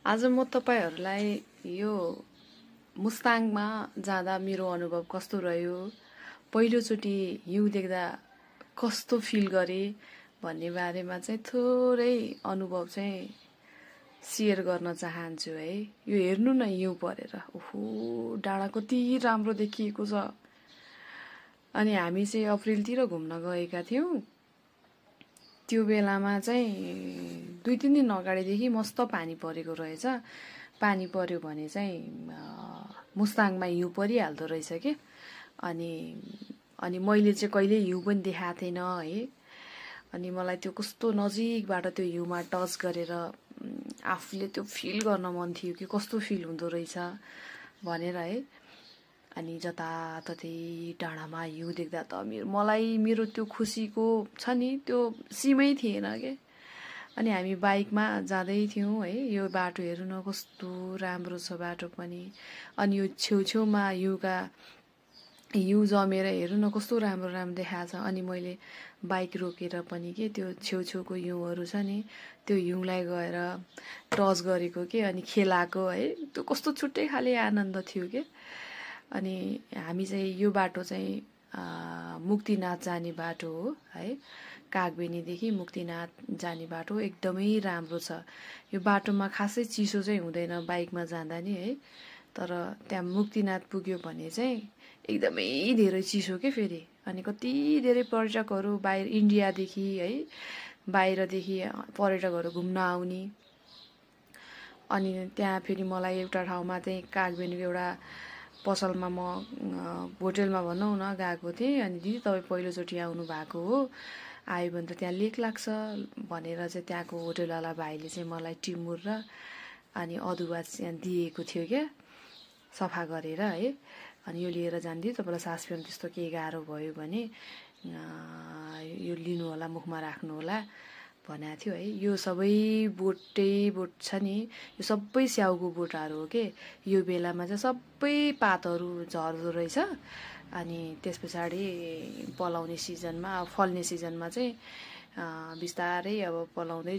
आज म तपाईहरुलाई यो मुस्ताङमा जाँदा मेरो अनुभव कस्तो रह्यो, पहिलोचोटी हिउँ देख्दा कस्तो फिल गरे भन्ने बारेमा चाहिँ थोरै अनुभव चाहिँ शेयर गर्न चाहन्छु है। यो हेर्नु न हिउँ परेर, ओहो डाँडा कति राम्रो देखिएको छ। अनि हामी चाहिँ अप्रिलतिर घुम्न गएका थियौं। त्यो बेलामा चाहिँ 2-3 दिन अगाडिदेखि मस्त पानी परेको रहेछ। पानी पर्यो भने चाहिँ मुस्ताङमा हिउँ परिहाल्दो रहेछ के। अनि मैले चाहिँ कहिले हिउँ पनि देखाएको थिएन है। अनि मलाई त्यो कस्तो नजिकबाट त्यो हिउँमा टच गरेर आफूले त्यो फिल गर्न मन थियो कि कस्तो फिल हुँदो रहेछ भनेर है। अनि जताततै डाँडामा हिउँ देख्दा त मलाई मेरो त्यो खुसीको छ नि त्यो सीमै थिएन के। अनि हामी बाइकमा जाँदै थियौं है। यो बाटो हेर्नु न कस्तो राम्रो छ बाटो पनि। अनि यो छेउछेउमा हिउँ जमेर हेर्नु न कस्तो राम्रो राम्रो देखाएको छ। अनि मैले बाइक रोकेर पनि के त्यो छेउछेउको हिउँहरू छ नि त्यो हिउँलाई गएर टच गरेको के। अनि खेलाको है त्यो कस्तो छुट्टै खाले आनन्द थियो के। अनि हामी चाहिँ यो बाटो चाहिँ मुक्तिनाथ जाने बाटो हो है। कागबेनीदेखि मुक्तिनाथ जाने बाटो एकदमै राम्रो छ। यो बाटोमा खासै चिसो चाहिँ हुँदैन बाइकमा जाँदा नि है। तर त्यहाँ मुक्तिनाथ पुग्यो भने चाहिँ एकदमै धेरै चिसो के फेरि। अनि कति धेरै पर्यटकहरू बाहिर इन्डियादेखि है बाहिरदेखि पर्यटकहरू घुम्न आउने। अनि त्यहाँ फेरि मलाई एउटा ठाउँमा चाहिँ कागबेनीको एउटा पसलमा म होटेलमा भनौँ न गएको थिएँ। अनि दिदी तपाईँ पहिलोचोटि आउनु भएको हो, आयो भने त त्यहाँ लेक लाग्छ भनेर चाहिँ त्यहाँको होटेलवाला भाइले चाहिँ मलाई टिमुर र अनि अदुवा चाहिँ दिएको थियो क्या सफा गरेर है। अनि यो लिएर जान्दी तपाईँलाई सास फेर्नु त्यस्तो केही गाह्रो भयो भने यो लिनु होला, मुखमा राख्नु होला भनेको थियो है। यो सबै बोट छ नि, यो सबै स्याउको बोटहरू हो के। यो बेलामा चाहिँ सबै पातहरू झर्दो रहेछ। अनि त्यस पछाडि पलाउने सिजनमा फल्ने सिजनमा चाहिँ बिस्तारै अब पलाउँदै